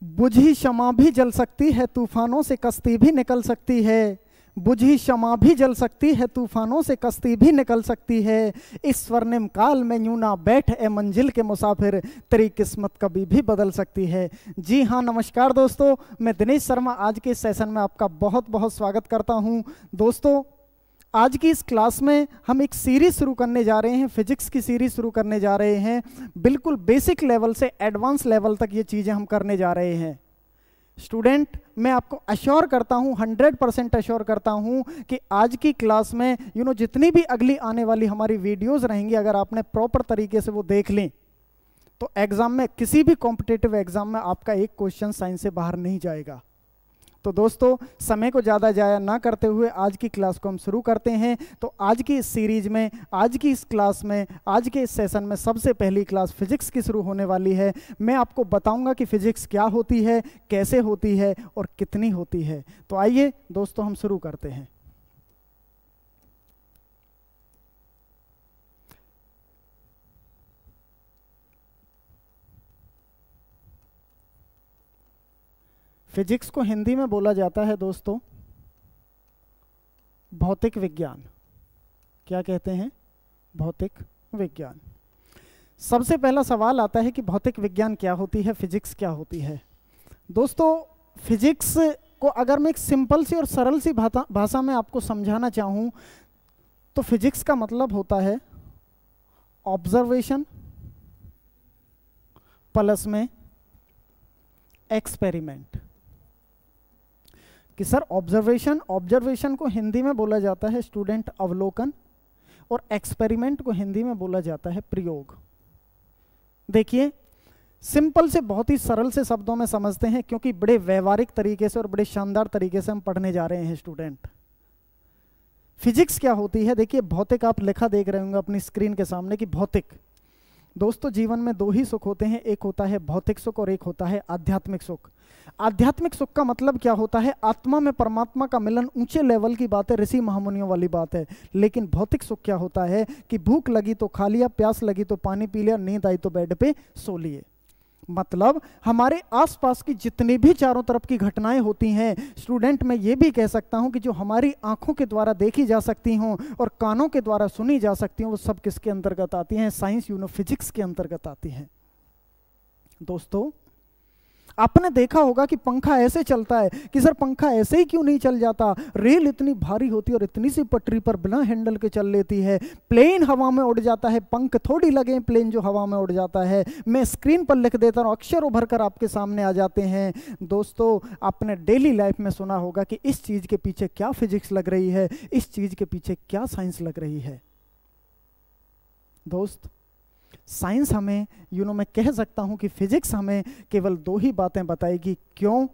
बुझी शमा भी जल सकती है, तूफानों से कश्ती भी निकल सकती है। बुझी शमा भी जल सकती है, तूफानों से कश्ती भी निकल सकती है। इस स्वर्णिम काल में यूं ना बैठ ए मंजिल के मुसाफिर, तेरी किस्मत कभी भी बदल सकती है। जी हाँ, नमस्कार दोस्तों, मैं दिनेश शर्मा आज के इस सेशन में आपका बहुत बहुत स्वागत करता हूँ। दोस्तों, आज की इस क्लास में हम एक सीरीज शुरू करने जा रहे हैं, फिजिक्स की सीरीज शुरू करने जा रहे हैं। बिल्कुल बेसिक लेवल से एडवांस लेवल तक ये चीज़ें हम करने जा रहे हैं। स्टूडेंट, मैं आपको अश्योर करता हूँ, 100% अश्योर करता हूँ कि आज की क्लास में जितनी भी अगली आने वाली हमारी वीडियोस रहेंगी, अगर आपने प्रॉपर तरीके से वो देख लें तो एग्जाम में, किसी भी कॉम्पिटिटिव एग्जाम में आपका एक क्वेश्चन साइंस से बाहर नहीं जाएगा। तो दोस्तों, समय को ज़्यादा जाया ना करते हुए आज की क्लास को हम शुरू करते हैं। तो आज की इस सीरीज में, आज की इस क्लास में, आज के इस सेशन में सबसे पहली क्लास फिजिक्स की शुरू होने वाली है। मैं आपको बताऊंगा कि फिजिक्स क्या होती है, कैसे होती है और कितनी होती है। तो आइए दोस्तों, हम शुरू करते हैं। फिजिक्स को हिंदी में बोला जाता है दोस्तों भौतिक विज्ञान। क्या कहते हैं? भौतिक विज्ञान। सबसे पहला सवाल आता है कि भौतिक विज्ञान क्या होती है, फिजिक्स क्या होती है। दोस्तों, फिजिक्स को अगर मैं एक सिंपल सी और सरल सी भाषा में आपको समझाना चाहूँ तो फिजिक्स का मतलब होता है ऑब्जर्वेशन प्लस में एक्सपेरिमेंट। कि सर ऑब्जर्वेशन को हिंदी में बोला जाता है स्टूडेंट अवलोकन, और एक्सपेरिमेंट को हिंदी में बोला जाता है प्रयोग। देखिए, सिंपल से बहुत ही सरल से शब्दों में समझते हैं, क्योंकि बड़े व्यवहारिक तरीके से और बड़े शानदार तरीके से हम पढ़ने जा रहे हैं। स्टूडेंट, फिजिक्स क्या होती है? देखिए, भौतिक आप लिखा देख रहे होंगे अपनी स्क्रीन के सामने कि भौतिक। दोस्तों, जीवन में दो ही सुख होते हैं, एक होता है भौतिक सुख और एक होता है आध्यात्मिक सुख। आध्यात्मिक सुख का मतलब क्या होता है? आत्मा में परमात्मा का मिलन, ऊंचे लेवल की बात है, ऋषि महामुनियों वाली बात है। लेकिन भौतिक सुख क्या होता है कि भूख लगी तो खा लिया, प्यास लगी तो पानी पी लिया, नींद आई तो बेड पे सो लिए। मतलब हमारे आसपास की जितनी भी चारों तरफ की घटनाएं होती हैं, स्टूडेंट, मैं ये भी कह सकता हूं कि जो हमारी आंखों के द्वारा देखी जा सकती हों और कानों के द्वारा सुनी जा सकती हों, वो सब किसके अंतर्गत आती हैं? साइंस फिजिक्स के अंतर्गत आती हैं। दोस्तों, आपने देखा होगा कि पंखा ऐसे चलता है कि सर पंखा ऐसे ही क्यों नहीं चल जाता? रेल इतनी भारी होती है और इतनी सी पटरी पर बिना हैंडल के चल लेती है। प्लेन हवा में उड़ जाता है, पंख थोड़ी लगे, प्लेन जो हवा में उड़ जाता है। मैं स्क्रीन पर लिख देता हूँ, अक्षर उभर कर आपके सामने आ जाते हैं। दोस्तों, आपने डेली लाइफ में सुना होगा कि इस चीज़ के पीछे क्या फिजिक्स लग रही है, इस चीज़ के पीछे क्या साइंस लग रही है। दोस्त, साइंस हमें मैं कह सकता हूं कि फिजिक्स हमें केवल दो ही बातें बताएगी, क्यों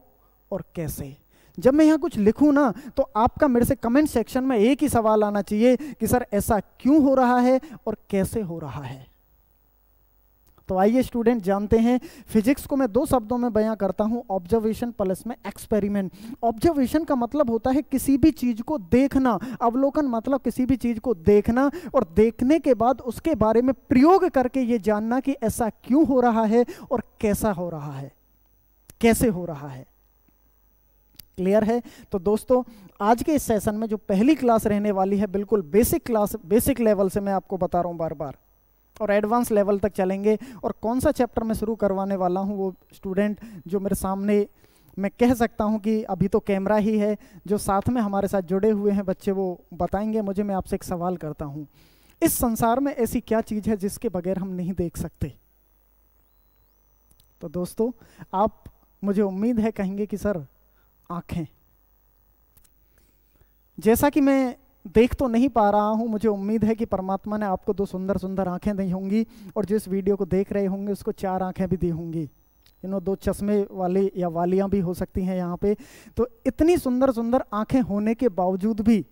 और कैसे। जब मैं यहां कुछ लिखूं ना, तो आपका मेरे से कमेंट सेक्शन में एक ही सवाल आना चाहिए कि सर ऐसा क्यों हो रहा है और कैसे हो रहा है। तो आइए स्टूडेंट, जानते हैं। फिजिक्स को मैं दो शब्दों में बयां करता हूं, ऑब्जर्वेशन प्लस में एक्सपेरिमेंट। ऑब्जर्वेशन का मतलब होता है किसी भी चीज को देखना, अवलोकन मतलब किसी भी चीज को देखना, और देखने के बाद उसके बारे में प्रयोग करके ये जानना कि ऐसा क्यों हो रहा है और कैसा हो रहा है, कैसे हो रहा है। क्लियर है? तो दोस्तों, आज के इस सेशन में जो पहली क्लास रहने वाली है, बिल्कुल बेसिक क्लास, बेसिक लेवल से मैं आपको बता रहा हूं बार बार, और एडवांस लेवल तक चलेंगे। और कौन सा चैप्टर मैं शुरू करवाने वाला हूं, वो स्टूडेंट जो मेरे सामने, मैं कह सकता हूं कि अभी तो कैमरा ही है, जो साथ में हमारे साथ जुड़े हुए हैं बच्चे वो बताएंगे मुझे। मैं आपसे एक सवाल करता हूं, इस संसार में ऐसी क्या चीज़ है जिसके बगैर हम नहीं देख सकते? तो दोस्तों, आप, मुझे उम्मीद है कहेंगे कि सर आँखें। जैसा कि मैं देख तो नहीं पा रहा हूं, मुझे उम्मीद है कि परमात्मा ने आपको दो सुंदर सुंदर आंखें दी होंगी, और जो इस वीडियो को देख रहे होंगे उसको चार आंखें भी दी होंगी। दो चश्मे वाले या वालियां भी हो सकती हैं यहाँ पे। तो इतनी सुंदर सुंदर आंखें होने के बावजूद भी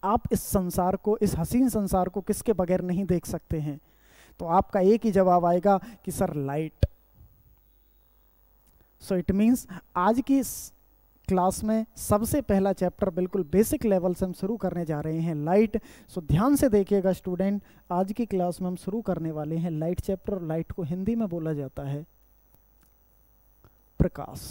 आप इस संसार को, इस हसीन संसार को किसके बगैर नहीं देख सकते हैं? तो आपका एक ही जवाब आएगा कि sir light. So it means आज की क्लास में सबसे पहला चैप्टर बिल्कुल बेसिक लेवल से हम शुरू करने जा रहे हैं, लाइट। सो ध्यान से देखिएगा स्टूडेंट, आज की क्लास में हम शुरू करने वाले हैं लाइट चैप्टर। लाइट को हिंदी में बोला जाता है प्रकाश।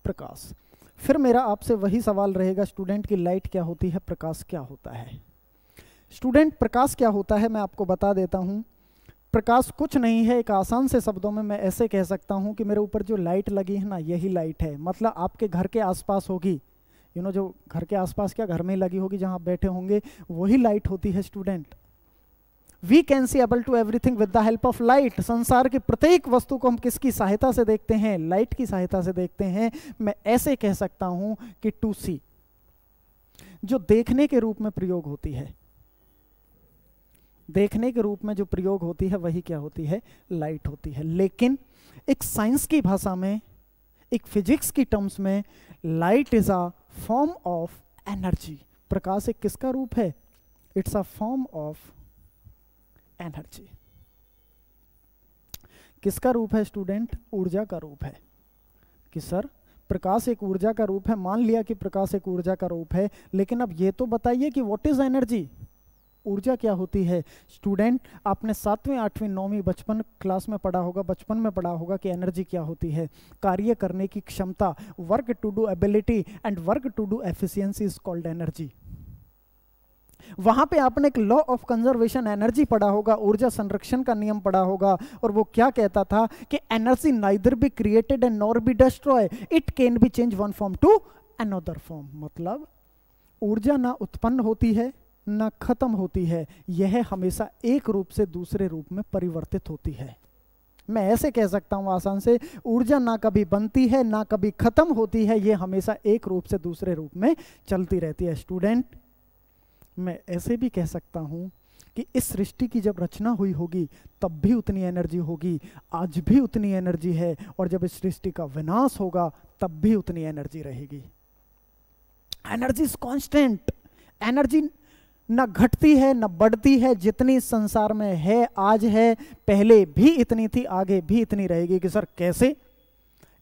प्रकाश। फिर मेरा आपसे वही सवाल रहेगा स्टूडेंट की लाइट क्या होती है, प्रकाश क्या होता है। स्टूडेंट प्रकाश क्या होता है मैं आपको बता देता हूं। प्रकाश कुछ नहीं है, एक आसान से शब्दों में मैं ऐसे कह सकता हूं कि मेरे ऊपर जो लाइट लगी है ना, यही लाइट है। मतलब आपके घर के आसपास होगी, जो घर के आसपास क्या घर में लगी होगी जहां आप बैठे होंगे, वही लाइट होती है student. We can see able to everything with the help of light. संसार की प्रत्येक वस्तु को हम किसकी सहायता से देखते हैं, लाइट की सहायता से देखते हैं। मैं ऐसे कह सकता हूं कि टू सी जो देखने के रूप में प्रयोग होती है, देखने के रूप में जो प्रयोग होती है वही क्या होती है, लाइट होती है। लेकिन एक साइंस की भाषा में, एक फिजिक्स की टर्म्स में, light is a form of energy. प्रकाश एक किसका रूप है, it's a form of energy. किसका रूप है स्टूडेंट, ऊर्जा का रूप है। कि सर प्रकाश एक ऊर्जा का रूप है, मान लिया कि प्रकाश एक ऊर्जा का रूप है, लेकिन अब ये तो बताइए कि व्हाट इज एनर्जी, ऊर्जा क्या होती है। स्टूडेंट आपने 7वीं 8वीं 9वीं बचपन क्लास में पढ़ा होगा, बचपन में पढ़ा होगा कि एनर्जी क्या होती है, कार्य करने की क्षमता, work to do ability and work to do efficiency is called energy. वहां पे आपने एक लॉ ऑफ कंजर्वेशन एनर्जी पढ़ा होगा, ऊर्जा संरक्षण का नियम पढ़ा होगा, और वो क्या कहता था कि energy neither be created and nor be destroy, it can be change one form to another form. मतलब ऊर्जा ना उत्पन्न होती है ना खत्म होती है, यह हमेशा एक रूप से दूसरे रूप में परिवर्तित होती है। मैं ऐसे कह सकता हूं आसान से, ऊर्जा ना कभी बनती है ना कभी खत्म होती है, यह हमेशा एक रूप से दूसरे रूप में चलती रहती है। स्टूडेंट मैं ऐसे भी कह सकता हूं कि इस सृष्टि की जब रचना हुई होगी तब भी उतनी एनर्जी होगी, आज भी उतनी एनर्जी है, और जब इस सृष्टि का विनाश होगा तब भी उतनी एनर्जी रहेगी। Energy is constant. एनर्जी न घटती है न बढ़ती है, जितनी संसार में है आज है, पहले भी इतनी थी, आगे भी इतनी रहेगी। कि सर कैसे,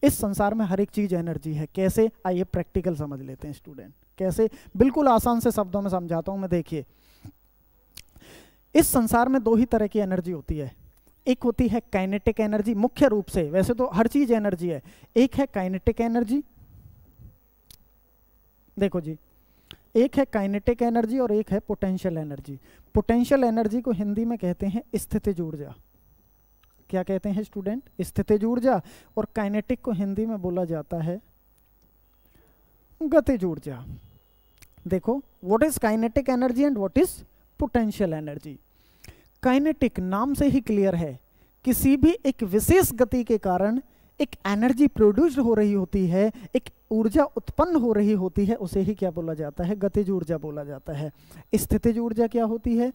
इस संसार में हर एक चीज एनर्जी है। कैसे, आइए प्रैक्टिकल समझ लेते हैं स्टूडेंट। कैसे, बिल्कुल आसान से शब्दों में समझाता हूं मैं। देखिए इस संसार में दो ही तरह की एनर्जी होती है, एक होती है काइनेटिक एनर्जी, मुख्य रूप से, वैसे तो हर चीज एनर्जी है। एक है काइनेटिक एनर्जी, देखो जी, एक है काइनेटिक एनर्जी और एक है पोटेंशियल एनर्जी। पोटेंशियल एनर्जी को हिंदी में कहते हैं स्थितिज ऊर्जा। क्या कहते हैं स्टूडेंट, स्थितिज ऊर्जा। और काइनेटिक को हिंदी में बोला जाता है गतिज ऊर्जा। देखो what is kinetic energy and what is potential energy. Kinetic नाम से ही क्लियर है, किसी भी एक विशेष गति के कारण एक एनर्जी प्रोड्यूस्ड हो रही होती है, एक ऊर्जा उत्पन्न हो रही होती है, उसे ही क्या बोला जाता है, गतिज ऊर्जा बोला जाता है। स्थितिज ऊर्जा क्या होती है,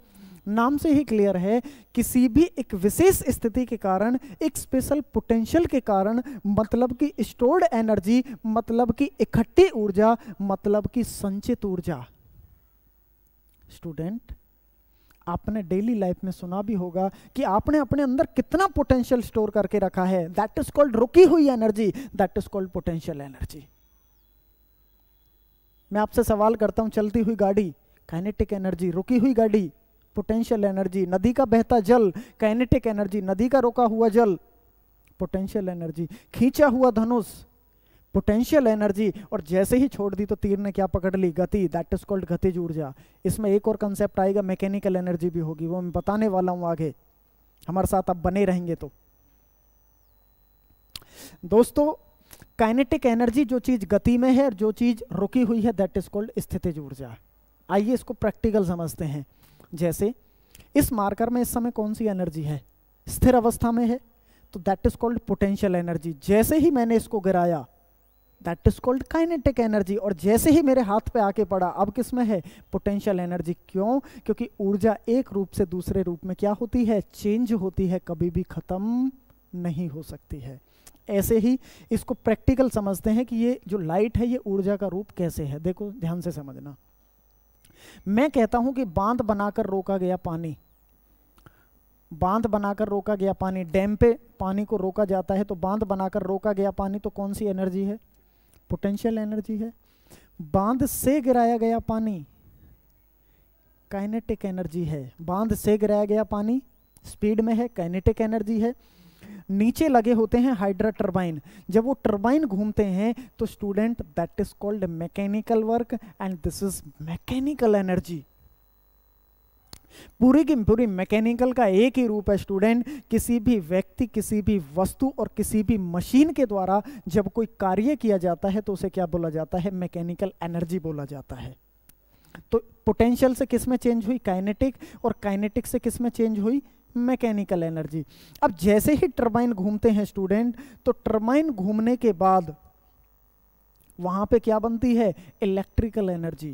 नाम से ही क्लियर है, किसी भी एक विशेष स्थिति के कारण, एक स्पेशल पोटेंशियल के कारण, मतलब कि स्टोर्ड एनर्जी, मतलब कि इकट्ठी ऊर्जा, मतलब कि संचित ऊर्जा। स्टूडेंट आपने डेली लाइफ में सुना भी होगा कि आपने अपने अंदर कितना पोटेंशियल स्टोर करके रखा है, दैट इज कॉल्ड रुकी हुई energy, that is called potential energy. मैं आपसे सवाल करता हूं, चलती हुई गाड़ी काइनेटिक एनर्जी, रुकी हुई गाड़ी पोटेंशियल एनर्जी, नदी का बहता जल काइनेटिक एनर्जी, नदी का रोका हुआ जल पोटेंशियल एनर्जी, खींचा हुआ धनुष पोटेंशियल एनर्जी, और जैसे ही छोड़ दी तो तीर ने क्या पकड़ ली, गति, दैट इज कॉल्ड गतिज ऊर्जा। इसमें एक और कंसेप्ट आएगा, मैकेनिकल एनर्जी भी होगी, वो मैं बताने वाला हूं आगे, हमारे साथ आप बने रहेंगे। तो दोस्तों काइनेटिक एनर्जी जो चीज गति में है और जो चीज रुकी हुई है, दैट इज कॉल्ड स्थितिज ऊर्जा। आइए इसको प्रैक्टिकल समझते हैं। जैसे इस मार्कर में इस समय कौन सी एनर्जी है, स्थिर अवस्था में है, तो that is called potential energy. जैसे ही मैंने इसको गिराया, that is called kinetic energy, और जैसे ही मेरे हाथ पे आके पड़ा, अब किस में है, पोटेंशियल एनर्जी। क्यों, क्योंकि ऊर्जा एक रूप से दूसरे रूप में क्या होती है, चेंज होती है, कभी भी खत्म नहीं हो सकती है। ऐसे ही इसको प्रैक्टिकल समझते हैं कि ये जो लाइट है ये ऊर्जा का रूप कैसे है। देखो ध्यान से समझना, मैं कहता हूं कि बांध बनाकर रोका गया पानी, बांध बनाकर रोका गया पानी, डैम पे पानी को रोका जाता है, तो बांध बनाकर रोका गया पानी, तो कौन सी एनर्जी है, पोटेंशियल एनर्जी है। बांध से गिराया गया पानी काइनेटिक एनर्जी है, बांध से गिराया गया पानी स्पीड में है, काइनेटिक एनर्जी है। नीचे लगे होते हैं हाइड्रा टर्बाइन, जब वो टर्बाइन घूमते हैं तो student that is called mechanical work and this is mechanical energy. पूरी की पूरी मैकेनिकल का एक ही रूप है स्टूडेंट, किसी भी व्यक्ति, किसी भी वस्तु और किसी भी मशीन के द्वारा जब कोई कार्य किया जाता है तो उसे क्या बोला जाता है? मैकेनिकल एनर्जी बोला जाता है। तो पोटेंशियल से किस में चेंज हुई? काइनेटिक, और काइनेटिक से किस में चेंज हुई? Mechanical energy. अब जैसे ही टरबाइन घूमते हैं स्टूडेंट, तो टरबाइन घूमने के बाद वहां पे क्या बनती है? इलेक्ट्रिकल एनर्जी,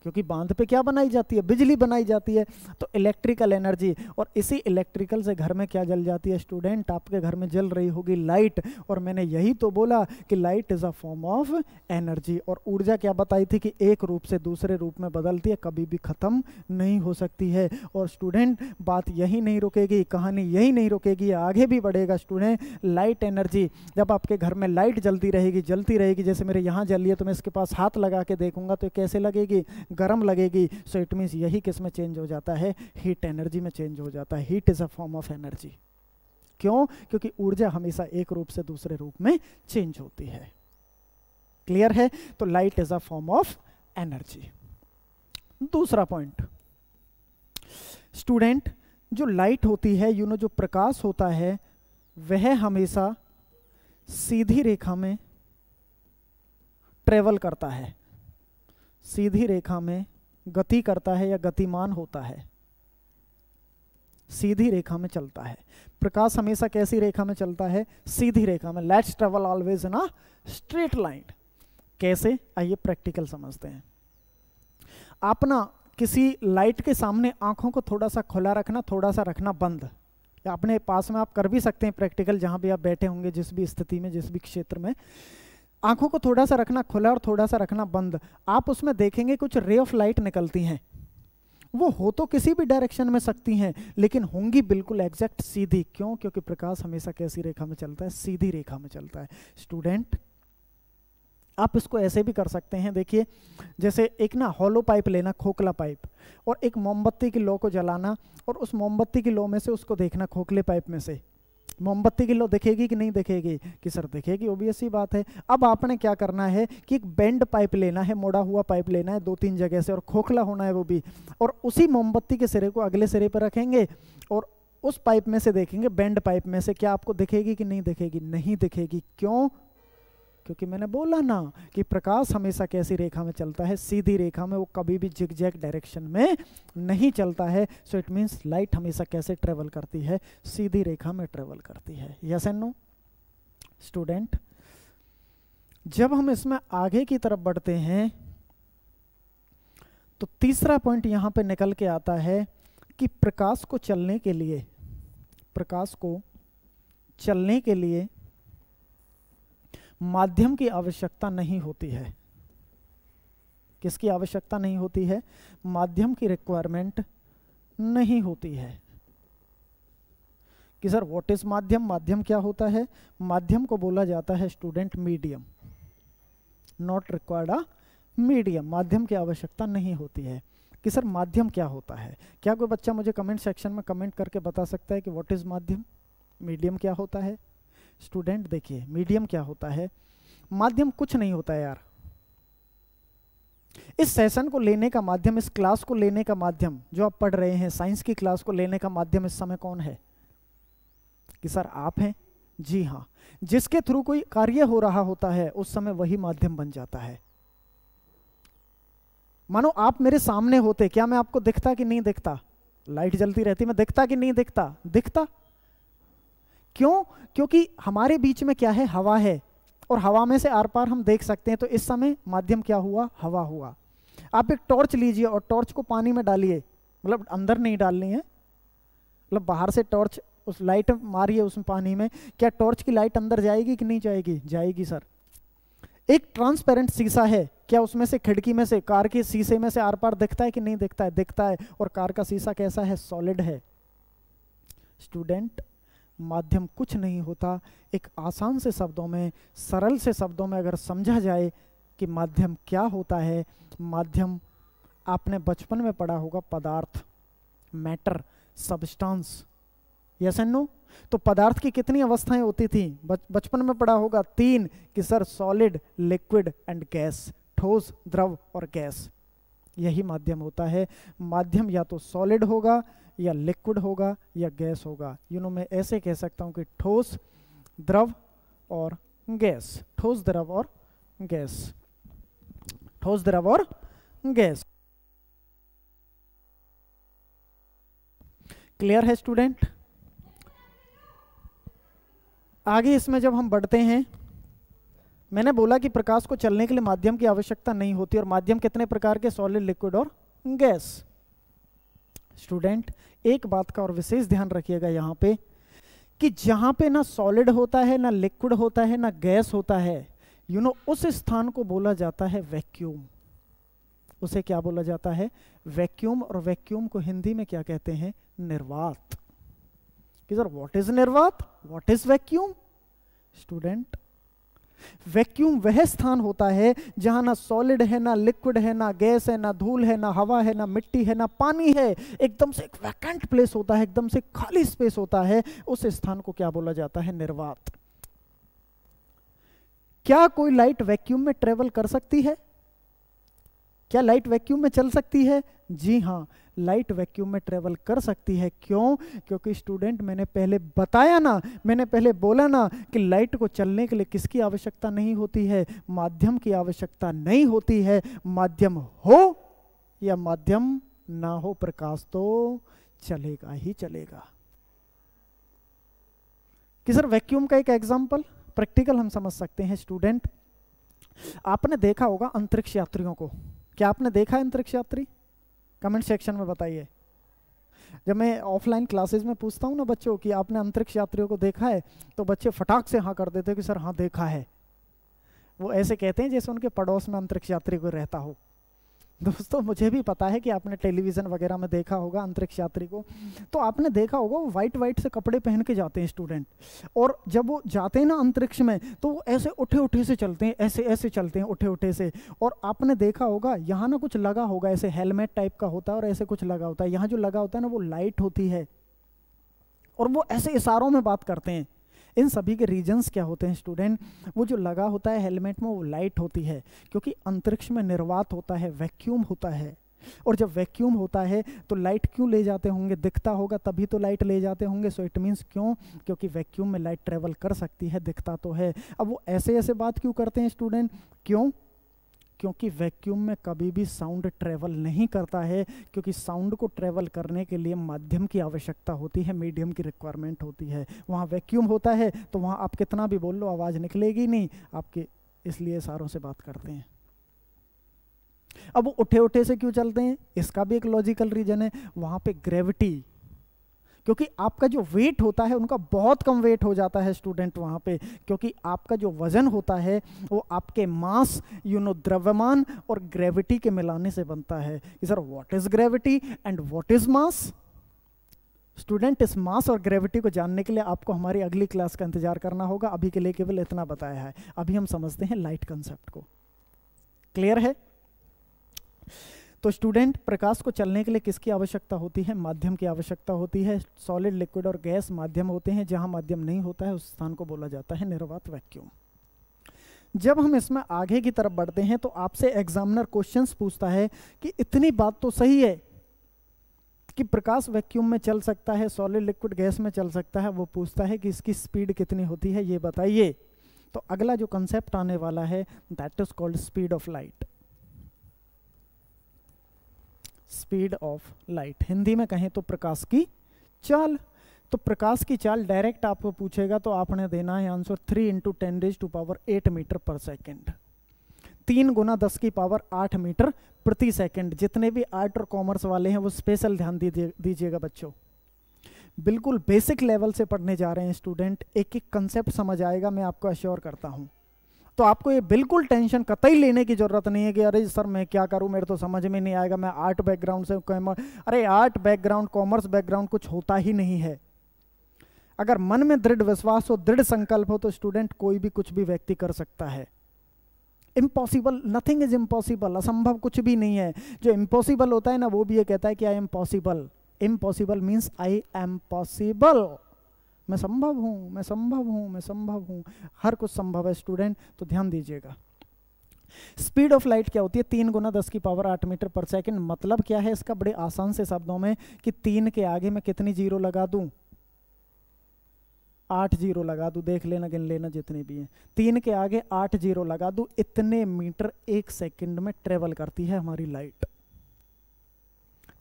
क्योंकि बांध पे क्या बनाई जाती है? बिजली बनाई जाती है, तो इलेक्ट्रिकल एनर्जी। और इसी इलेक्ट्रिकल से घर में क्या जल जाती है स्टूडेंट? आपके घर में जल रही होगी लाइट, और मैंने यही तो बोला कि light is a form of energy. और ऊर्जा क्या बताई थी कि एक रूप से दूसरे रूप में बदलती है, कभी भी खत्म नहीं हो सकती है। और स्टूडेंट बात यही नहीं रुकेगी, कहानी यही नहीं रुकेगी, आगे भी बढ़ेगा स्टूडेंट। लाइट एनर्जी, जब आपके घर में लाइट जलती रहेगी, जैसे मेरे यहाँ जली है तो मैं इसके पास हाथ लगा के देखूंगा तो कैसे लगेगी? गर्म लगेगी। सो इट मीन्स यही किस में चेंज हो जाता है? हीट एनर्जी में चेंज हो जाता है। Heat is a form of energy. क्यों? क्योंकि ऊर्जा हमेशा एक रूप से दूसरे रूप में चेंज होती है। क्लियर है? तो light is a form of energy. दूसरा पॉइंट स्टूडेंट, जो लाइट होती है, जो प्रकाश होता है, वह हमेशा सीधी रेखा में ट्रेवल करता है, सीधी रेखा में गति करता है या गतिमान होता है, सीधी रेखा में चलता है। प्रकाश हमेशा कैसी रेखा में चलता है? सीधी रेखा में। Let's travel always in a straight line. कैसे? आइए प्रैक्टिकल समझते हैं। आप ना किसी लाइट के सामने आंखों को थोड़ा सा खुला रखना, थोड़ा सा रखना बंद, या अपने पास में आप कर भी सकते हैं प्रैक्टिकल, जहां भी आप बैठे होंगे, जिस भी स्थिति में, जिस भी क्षेत्र में। आंखों को थोड़ा सा रखना खुला और थोड़ा सा रखना बंद। आप उसमें देखेंगे कुछ रे ऑफ लाइट निकलती हैं। वो हो तो किसी भी डायरेक्शन में सकती हैं, लेकिन होंगी बिल्कुल एग्जैक्ट सीधी। क्यों? क्योंकि प्रकाश हमेशा कैसी रेखा में चलता है? सीधी रेखा में चलता है। स्टूडेंट आप इसको ऐसे भी कर सकते हैं, देखिए, जैसे एक ना हॉलो पाइप लेना, खोखला पाइप, और एक मोमबत्ती की लौ को जलाना, और उस मोमबत्ती की लौ में से उसको देखना खोखले पाइप में से। मोमबत्ती की लौ दिखेगी कि नहीं दिखेगी? कि सर दिखेगी, ऑब्वियस सी बात है। अब आपने क्या करना है कि एक बेंड पाइप लेना है, मोड़ा हुआ पाइप लेना है 2-3 जगह से, और खोखला होना है वो भी, और उसी मोमबत्ती के सिरे को अगले सिरे पर रखेंगे और उस पाइप में से देखेंगे, बेंड पाइप में से, क्या आपको दिखेगी कि नहीं दिखेगी? नहीं दिखेगी। क्यों? क्योंकि मैंने बोला ना कि प्रकाश हमेशा कैसी रेखा में चलता है? सीधी रेखा में। वो कभी भी जिगजैग डायरेक्शन में नहीं चलता है। सो इट मीन्स लाइट हमेशा कैसे ट्रेवल करती है? सीधी रेखा में ट्रेवल करती है। Yes and no? स्टूडेंट जब हम इसमें आगे की तरफ बढ़ते हैं तो तीसरा पॉइंट यहां पे निकल के आता है कि प्रकाश को चलने के लिए, प्रकाश को चलने के लिए माध्यम की आवश्यकता नहीं होती है। किसकी आवश्यकता नहीं होती है? माध्यम की रिक्वायरमेंट नहीं होती है। कि सर व्हाट इज माध्यम? माध्यम क्या होता है? माध्यम को बोला जाता है student medium. Not required a medium. माध्यम की आवश्यकता नहीं होती है। कि सर माध्यम क्या होता है? क्या कोई बच्चा मुझे कमेंट सेक्शन में कमेंट करके बता सकता है कि व्हाट इज माध्यम? मीडियम क्या होता है? स्टूडेंट देखिए, मीडियम क्या होता है? माध्यम कुछ नहीं होता है यार। इस सेशन को लेने का माध्यम, इस क्लास को लेने का माध्यम, जो आप पढ़ रहे हैं साइंस की क्लास को लेने का माध्यम इस समय कौन है? कि सर आप हैं। जी हाँ, जिसके थ्रू कोई कार्य हो रहा होता है उस समय वही माध्यम बन जाता है। मानो आप मेरे सामने होते, क्या मैं आपको दिखता कि नहीं दिखता? लाइट जलती रहती, मैं दिखता कि नहीं दिखता? दिखता। क्यों? क्योंकि हमारे बीच में क्या है? हवा है, और हवा में से आर पार हम देख सकते हैं। तो इस समय माध्यम क्या हुआ? हवा हुआ। आप एक टॉर्च लीजिए और टॉर्च को पानी में डालिए, मतलब अंदर नहीं डालनी है, मतलब बाहर से टॉर्च उस लाइट मारिए उसमें पानी में, क्या टॉर्च की लाइट अंदर जाएगी कि नहीं जाएगी? जाएगी सर। एक ट्रांसपेरेंट शीशा है, क्या उसमें से, खिड़की में से, कार के शीशे में से आर पार दिखता है कि नहीं दिखता है? दिखता है। और कार का शीशा कैसा है? सॉलिड है। स्टूडेंट माध्यम कुछ नहीं होता। एक आसान से शब्दों में, सरल से शब्दों में अगर समझा जाए कि माध्यम क्या होता है, माध्यम आपने बचपन में पढ़ा होगा, पदार्थ, matter, substance, yes and no? तो पदार्थ की कितनी अवस्थाएं होती थी? बचपन में पढ़ा होगा 3 कि sir solid, liquid and gas, ठोस, द्रव और गैस, यही माध्यम होता है। माध्यम या तो सॉलिड होगा या लिक्विड होगा या गैस होगा। मैं ऐसे कह सकता हूं कि ठोस, द्रव और गैस, ठोस, द्रव और गैस, ठोस, द्रव और गैस। क्लियर है स्टूडेंट? आगे इसमें जब हम बढ़ते हैं, मैंने बोला कि प्रकाश को चलने के लिए माध्यम की आवश्यकता नहीं होती, और माध्यम कितने प्रकार के? सॉलिड, लिक्विड और गैस। स्टूडेंट एक बात का और विशेष ध्यान रखिएगा यहां पे, कि जहां पे ना सॉलिड होता है, ना लिक्विड होता है, ना गैस होता है, उस स्थान को बोला जाता है वैक्यूम। उसे क्या बोला जाता है? वैक्यूम। और वैक्यूम को हिंदी में क्या कहते हैं? निर्वात। कि सर व्हाट इज निर्वात, what is vacuum? Student vacuum वह स्थान होता है जहां ना सॉलिड है, ना लिक्विड है, ना गैस है, ना धूल है, ना हवा है, ना मिट्टी है, ना पानी है, एकदम से एक वैकेंट प्लेस होता है, एकदम से खाली स्पेस होता है। उस स्थान को क्या बोला जाता है? निर्वात। क्या कोई लाइट वैक्यूम में ट्रेवल कर सकती है? क्या लाइट वैक्यूम में चल सकती है? जी हाँ, लाइट वैक्यूम में ट्रेवल कर सकती है। क्यों? क्योंकि स्टूडेंट मैंने पहले बताया ना, मैंने पहले बोला ना कि लाइट को चलने के लिए किसकी आवश्यकता नहीं होती है? माध्यम की आवश्यकता नहीं होती है। माध्यम हो या माध्यम ना हो, प्रकाश तो चलेगा ही चलेगा। कि सर वैक्यूम का एक एग्जांपल प्रैक्टिकल हम समझ सकते हैं। स्टूडेंट आपने देखा होगा अंतरिक्ष यात्रियों को। क्या आपने देखा है अंतरिक्ष यात्री? कमेंट सेक्शन में बताइए। जब मैं ऑफलाइन क्लासेस में पूछता हूँ ना बच्चों कि आपने अंतरिक्ष यात्रियों को देखा है, तो बच्चे फटाक से हाँ कर देते हैं कि सर हाँ देखा है। वो ऐसे कहते हैं जैसे उनके पड़ोस में अंतरिक्ष यात्री कोई रहता हो। दोस्तों मुझे भी पता है कि आपने टेलीविज़न वगैरह में देखा होगा अंतरिक्ष यात्री को। तो आपने देखा होगा वो वाइट से कपड़े पहन के जाते हैं स्टूडेंट, और जब वो जाते हैं ना अंतरिक्ष में तो वो ऐसे उठे से चलते हैं, ऐसे ऐसे चलते हैं उठे से। और आपने देखा होगा यहाँ ना कुछ लगा होगा, ऐसे हेलमेट टाइप का होता है और ऐसे कुछ लगा होता है। यहाँ जो लगा होता है ना वो लाइट होती है, और वो ऐसे इशारों में बात करते हैं। इन सभी के रीजंस क्या होते हैं स्टूडेंट? वो जो लगा होता है हेलमेट में वो लाइट होती है, क्योंकि अंतरिक्ष में निर्वात होता है, वैक्यूम होता है। और जब वैक्यूम होता है तो लाइट क्यों ले जाते होंगे? दिखता होगा तभी तो लाइट ले जाते होंगे। सो इट मीन्स क्यों? क्योंकि वैक्यूम में लाइट ट्रेवल कर सकती है, दिखता तो है। अब वो ऐसे ऐसे बात क्यों करते हैं स्टूडेंट? क्यों? क्योंकि वैक्यूम में कभी भी साउंड ट्रेवल नहीं करता है, क्योंकि साउंड को ट्रेवल करने के लिए माध्यम की आवश्यकता होती है, मीडियम की रिक्वायरमेंट होती है। वहाँ वैक्यूम होता है तो वहाँ आप कितना भी बोल लो आवाज़ निकलेगी नहीं आपके, इसलिए इशारों से बात करते हैं। अब वो उठे से क्यों चलते हैं? इसका भी एक लॉजिकल रीजन है। वहाँ पे ग्रेविटी, क्योंकि आपका जो वेट होता है उनका बहुत कम वेट हो जाता है स्टूडेंट वहाँ पे, क्योंकि आपका जो वजन होता है वो आपके मास, द्रव्यमान और ग्रेविटी के मिलाने से बनता है। Sir what is gravity and what is mass? Student इस मास और ग्रेविटी को जानने के लिए आपको हमारी अगली क्लास का इंतजार करना होगा। अभी के लिए केवल इतना बताया है। अभी हम समझते हैं लाइट कंसेप्ट को। क्लियर है? तो स्टूडेंट प्रकाश को चलने के लिए किसकी आवश्यकता होती है? माध्यम की आवश्यकता होती है। सॉलिड, लिक्विड और गैस माध्यम होते हैं। जहां माध्यम नहीं होता है उस स्थान को बोला जाता है निर्वात, वैक्यूम। जब हम इसमें आगे की तरफ बढ़ते हैं तो आपसे एग्जामिनर क्वेश्चंस पूछता है कि इतनी बात तो सही है कि प्रकाश वैक्यूम में चल सकता है, सॉलिड, लिक्विड, गैस में चल सकता है। वो पूछता है कि इसकी स्पीड कितनी होती है, ये बताइए। तो अगला जो कंसेप्ट आने वाला है that is called speed of light. Speed of light, Hindi में कहें तो प्रकाश की चाल। तो प्रकाश की चाल डायरेक्ट आपको पूछेगा तो आपने देना है आंसर 3 × 10⁸ मीटर पर सेकेंड। 3 × 10⁸ मीटर प्रति सेकेंड। जितने भी आर्ट और कॉमर्स वाले हैं वो स्पेशल ध्यान दीजिएगा बच्चों। बिल्कुल बेसिक लेवल से पढ़ने जा रहे हैं स्टूडेंट, एक एक कंसेप्ट समझ आएगा, मैं आपको अश्योर करता हूं। तो आपको ये बिल्कुल टेंशन कतई लेने की जरूरत नहीं है कि अरे सर मैं क्या करूं, मेरे तो समझ में नहीं आएगा, मैं आर्ट बैकग्राउंड से। अरे आर्ट बैकग्राउंड, कॉमर्स बैकग्राउंड कुछ होता ही नहीं है। अगर मन में दृढ़ विश्वास हो, दृढ़ संकल्प हो तो स्टूडेंट कोई भी कुछ भी व्यक्ति कर सकता है। इम्पॉसिबल, नथिंग इज इम्पॉसिबल, असंभव कुछ भी नहीं है। जो इम्पॉसिबल होता है ना वो भी ये कहता है कि I am possible. Impossible means I am possible. मैं संभव हूँ, मैं संभव हूँ, मैं संभव हूँ, हर कुछ संभव है स्टूडेंट, तो ध्यान दीजिएगा। स्पीड ऑफ लाइट क्या होती है? 3 × 10⁻8 मीटर पर सेकंड। मतलब क्या है इसका बड़े आसान से शब्दों में कि 3 के आगे मैं कितनी जीरो लगा दूं? 8 जीरो लगा दूं, देख लेना, गिन लेना जितने भी हैं। 3 के आगे 8 जीरो लगा दूं, इतने मीटर 1 सेकंड में ट्रेवल करती है हमारी लाइट।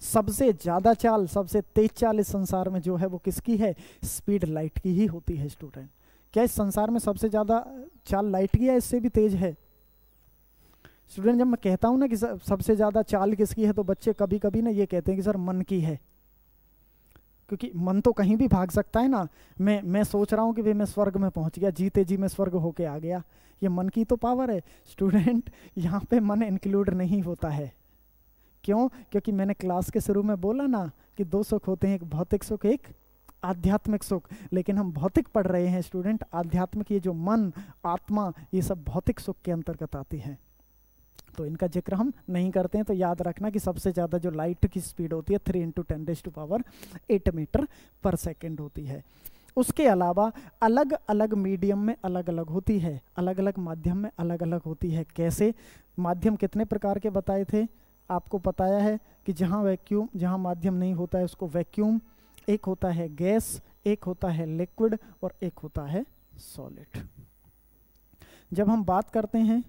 सबसे ज्यादा चाल, सबसे तेज चाल इस संसार में जो है वो किसकी है? स्पीड लाइट की ही होती है स्टूडेंट। क्या इस संसार में सबसे ज्यादा चाल लाइट की है, इससे भी तेज है? स्टूडेंट जब मैं कहता हूं ना कि सबसे ज्यादा चाल किसकी है, तो बच्चे कभी कभी ना ये कहते हैं कि सर मन की है, क्योंकि मन तो कहीं भी भाग सकता है ना। मैं सोच रहा हूँ कि भाई मैं स्वर्ग में पहुंच गया, जीते जी मैं स्वर्ग होके आ गया, ये मन की तो पावर है स्टूडेंट। यहाँ पे मन इंक्लूड नहीं होता है। क्यों? क्योंकि मैंने क्लास के शुरू में बोला ना कि 2 सुख होते हैं, एक भौतिक सुख, एक आध्यात्मिक सुख। लेकिन हम भौतिक पढ़ रहे हैं स्टूडेंट, आध्यात्मिक ये जो मन, आत्मा, ये सब भौतिक सुख के अंतर्गत आती है, तो इनका जिक्र हम नहीं करते हैं। तो याद रखना कि सबसे ज़्यादा जो लाइट की स्पीड होती है 3 × 10⁸ मीटर पर सेकंड होती है। उसके अलावा अलग अलग मीडियम में अलग अलग होती है, अलग अलग माध्यम में अलग अलग होती है। कैसे? माध्यम कितने प्रकार के बताए थे? आपको बताया है कि जहाँ माध्यम नहीं होता है उसको वैक्यूम, एक होता है गैस, एक होता है लिक्विड और एक होता है सॉलिड। जब हम बात करते हैं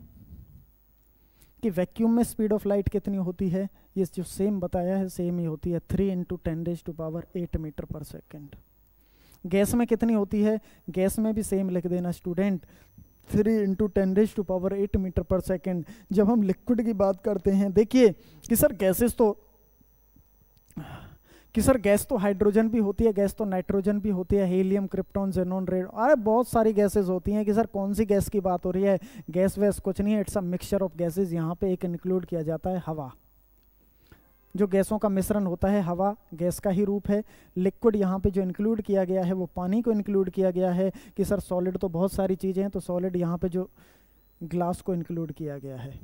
कि वैक्यूम में स्पीड ऑफ लाइट कितनी होती है, ये जो सेम बताया है सेम ही होती है, 3 × 10⁸ मीटर पर सेकंड। गैस में कितनी होती है? गैस में भी सेम लिख देना स्टूडेंट, 3 × 10⁸ मीटर पर सेकंड। जब हम लिक्विड की बात करते हैं, देखिए कि सर गैस तो हाइड्रोजन भी होती है, गैस तो नाइट्रोजन भी होती है, हीलियम, क्रिप्टॉन, जेनॉन, रेड, अरे बहुत सारी गैसेस होती हैं कि सर कौन सी गैस की बात हो रही है? गैस वैस कुछ नहीं है, it's a mixture of gases. यहाँ पे एक इंक्लूड किया जाता है हवा, जो गैसों का मिश्रण होता है, हवा गैस का ही रूप है। लिक्विड यहाँ पे जो इंक्लूड किया गया है वो पानी को इंक्लूड किया गया है। कि सर सॉलिड तो बहुत सारी चीज़ें हैं, तो सॉलिड यहाँ पे जो ग्लास को इंक्लूड किया गया है,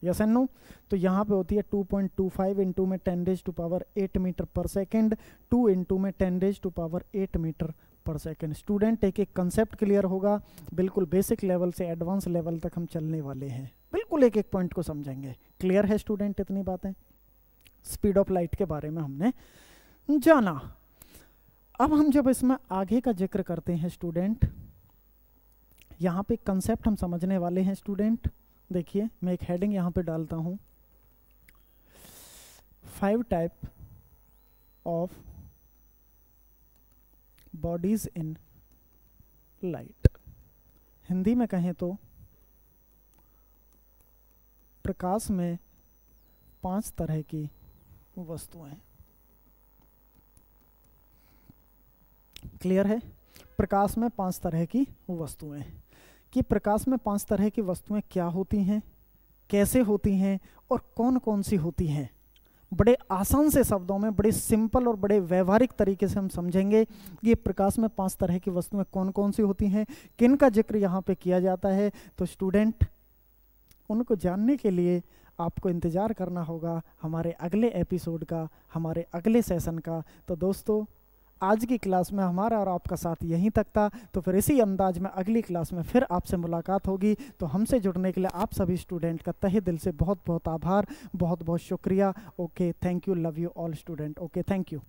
यस एंड नो। तो यहाँ पे होती है 2.25 × 10⁸ मीटर पर सेकंड, 2 × 10⁸ मीटर पर सेकंड। स्टूडेंट एक एक कंसेप्ट क्लियर होगा, बिल्कुल बेसिक लेवल से एडवांस लेवल तक हम चलने वाले हैं, बिल्कुल एक एक पॉइंट को समझेंगे। क्लियर है स्टूडेंट? इतनी बातें स्पीड ऑफ लाइट के बारे में हमने जाना। अब हम जब इसमें आगे का जिक्र करते हैं स्टूडेंट, यहाँ पे कंसेप्ट हम समझने वाले हैं स्टूडेंट। देखिए मैं एक हेडिंग यहाँ पे डालता हूँ, 5 type of bodies in light. Hindi में कहें तो प्रकाश में 5 तरह की वस्तुएं। क्लियर है? प्रकाश में 5 तरह की वस्तुएं। कि प्रकाश में 5 तरह की वस्तुएं क्या होती हैं, कैसे होती हैं और कौन कौन सी होती हैं, बड़े आसान से शब्दों में, बड़े सिंपल और बड़े व्यवहारिक तरीके से हम समझेंगे कि ये प्रकाश में 5 तरह की वस्तुएं कौन कौन सी होती हैं, किन का जिक्र यहाँ पे किया जाता है। तो स्टूडेंट उनको जानने के लिए आपको इंतज़ार करना होगा हमारे अगले एपिसोड का, हमारे अगले सेशन का। तो दोस्तों आज की क्लास में हमारा और आपका साथ यहीं तक था, तो फिर इसी अंदाज में अगली क्लास में फिर आपसे मुलाकात होगी। तो हमसे जुड़ने के लिए आप सभी स्टूडेंट का तहे दिल से बहुत बहुत आभार, बहुत बहुत शुक्रिया। Okay, thank you, love you all student. Okay, thank you.